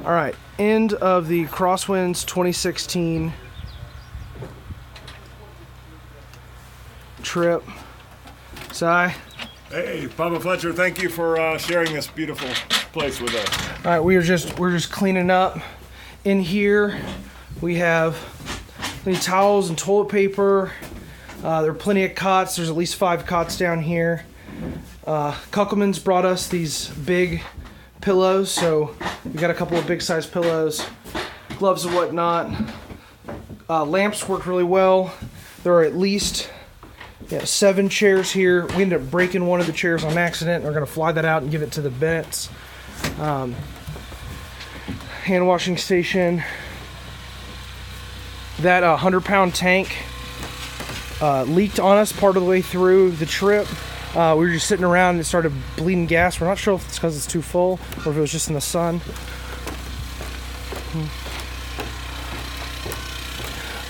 All right, end of the Crosswinds 2016 trip. Si? Hey, Papa Fletcher, thank you for sharing this beautiful place with us. All right, we're just cleaning up. In here, we have plenty of towels and toilet paper. There are plenty of cots. There's at least 5 cots down here. Kuckelman's brought us these big pillows, so we got a couple of big size pillows, gloves and whatnot. Lamps work really well. There are at least 7 chairs here. We ended up breaking one of the chairs on accident. We're going to fly that out and give it to the Bennetts. Hand washing station. That 100-pound tank leaked on us part of the way through the trip. We were just sitting around and it started bleeding gas. We're not sure if it's because it's too full or if it was just in the sun.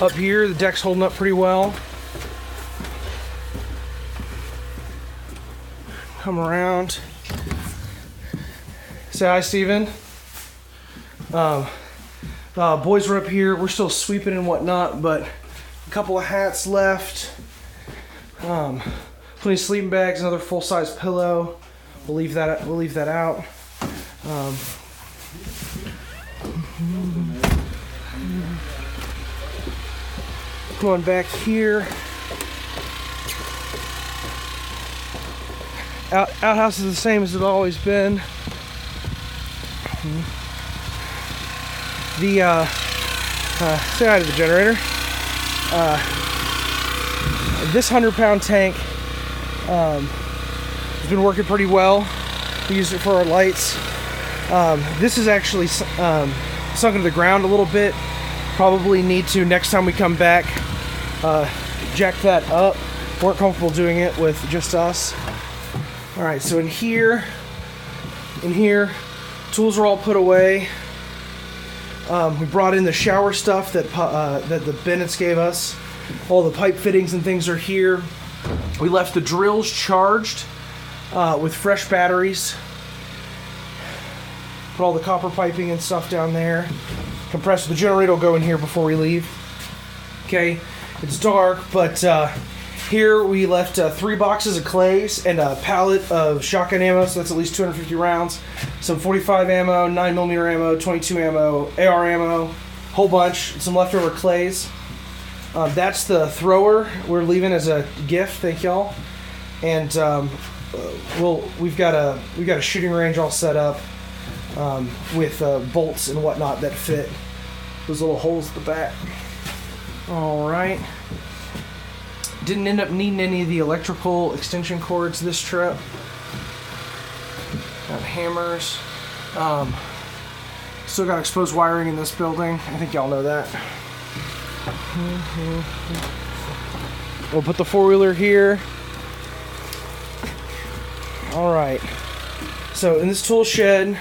Up here, the deck's holding up pretty well. Come around. Say hi, Steven. Boys are up here. We're still sweeping and whatnot, but a couple of hats left. Plenty of sleeping bags, another full-size pillow. We'll leave that out. Going back here. Outhouse is the same as it's always been. Say hi to the generator. This 100-pound tank has been working pretty well. We use it for our lights. This is actually sunk into the ground a little bit. Probably need to, next time we come back, jack that up. Weren't comfortable doing it with just us. All right, so in here, tools are all put away. We brought in the shower stuff that the Bennetts gave us. All the pipe fittings and things are here. We left the drills charged with fresh batteries. Put all the copper piping and stuff down there. Compressor, the generator will go in here before we leave. Okay, it's dark, but here we left 3 boxes of clays and a pallet of shotgun ammo, so that's at least 250 rounds. Some 45 ammo, 9mm ammo, 22 ammo, AR ammo, whole bunch, some leftover clays. That's the thrower we're leaving as a gift, thank y'all. And we've got a shooting range all set up with bolts and whatnot that fit those little holes at the back. All right. Didn't end up needing any of the electrical extension cords this trip. Got hammers. Still got exposed wiring in this building. I think y'all know that. We'll put the 4-wheeler here. All right. So in this tool shed,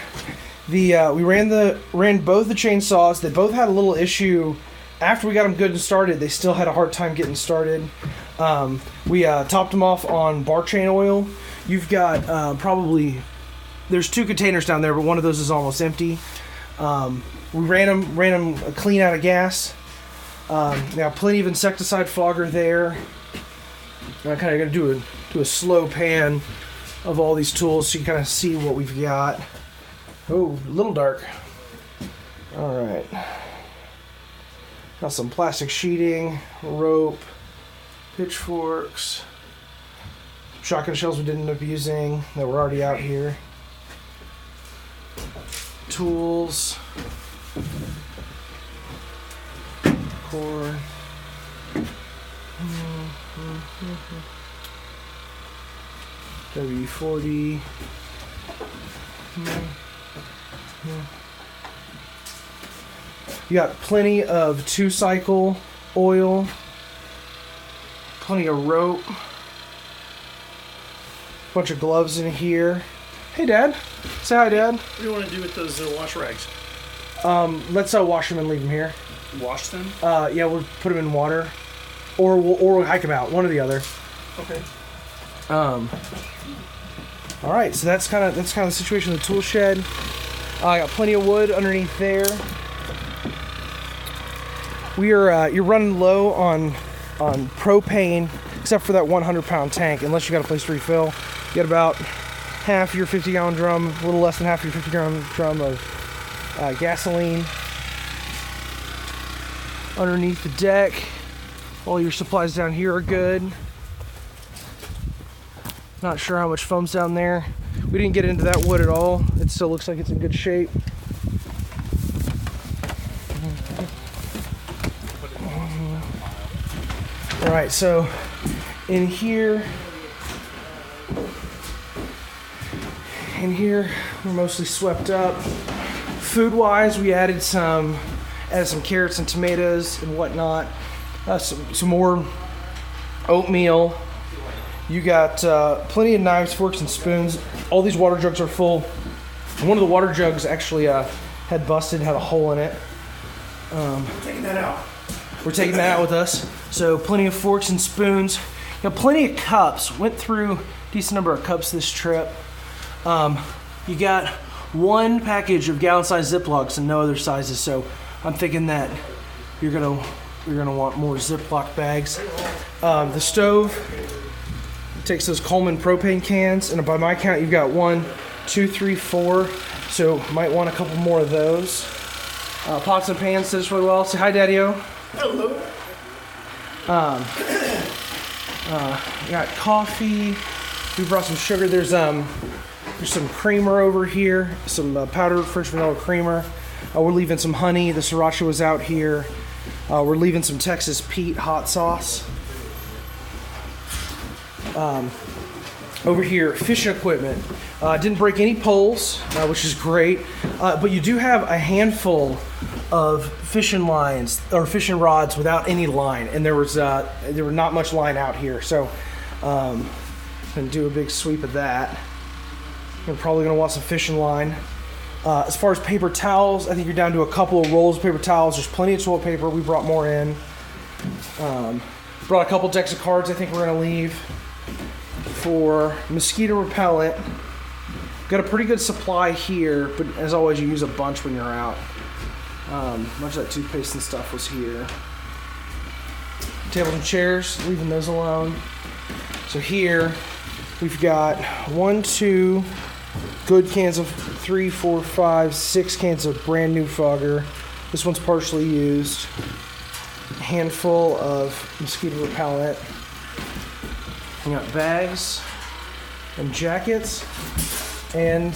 we ran both the chainsaws. They both had a little issue. After we got them good and started, they still had a hard time getting started. We topped them off on bar chain oil. You've got there's 2 containers down there, but one of those is almost empty. We ran them clean out of gas. Now plenty of insecticide fogger there. I'm kind of gonna do a slow pan of all these tools so you can kind of see what we've got. Oh, a little dark. All right. Got some plastic sheeting, rope, pitchforks, shotgun shells we didn't end up using that were already out here, tools, cord, W40. You got plenty of 2-cycle oil, plenty of rope, bunch of gloves in here. Hey, Dad. Say hi, Dad. What do you want to do with those wash rags? Let's wash them and leave them here. Wash them? Yeah, we'll put them in water, or we'll hike them out. One or the other. Okay. All right, so that's kind of the situation of the tool shed. I got plenty of wood underneath there. You're running low on propane, except for that 100-pound tank, unless you got a place to refill. You got about half your 50-gallon drum, a little less than half your 50-gallon drum of gasoline underneath the deck. All your supplies down here are good. Not sure how much foam's down there. We didn't get into that wood at all. It still looks like it's in good shape. All right, so in here we're mostly swept up. Food-wise, we added some carrots and tomatoes and whatnot. Some more oatmeal. You got plenty of knives, forks, and spoons. All these water jugs are full. One of the water jugs actually had busted, had a hole in it. We're taking that out. We're taking that out with us. So plenty of forks and spoons. You got plenty of cups. Went through a decent number of cups this trip. You got one package of gallon-sized Ziplocs and no other sizes. So I'm thinking that you're gonna want more Ziploc bags. The stove takes those Coleman propane cans, and by my count, you've got 1, 2, 3, 4. So might want a couple more of those. Pots and pans did this really well. Say hi, Daddy-O. Hello. We got coffee. We brought some sugar. There's some creamer over here, some powdered French vanilla creamer. We're leaving some honey. The sriracha was out here. We're leaving some Texas Pete hot sauce. Over here, fishing equipment. Didn't break any poles, which is great. But you do have a handful of fishing lines or fishing rods without any line, and there were not much line out here. So, gonna do a big sweep of that. You're probably gonna want some fishing line. As far as paper towels, I think you're down to a couple of rolls of paper towels. There's plenty of toilet paper. We brought more in. Brought a couple decks of cards I think we're gonna leave for mosquito repellent. Got a pretty good supply here, but as always, you use a bunch when you're out. Much of that toothpaste and stuff was here. Tables and chairs, leaving those alone. So here, we've got 1, 2 good cans of 3, 4, 5, 6 cans of brand new fogger. This one's partially used. A handful of mosquito repellent. We got bags and jackets, and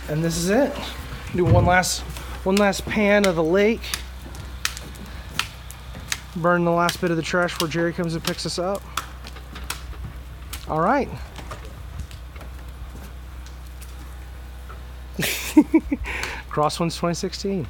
this is it. Do one last pan of the lake. Burn the last bit of the trash before Jerry comes and picks us up. All right. Crosswinds 2016.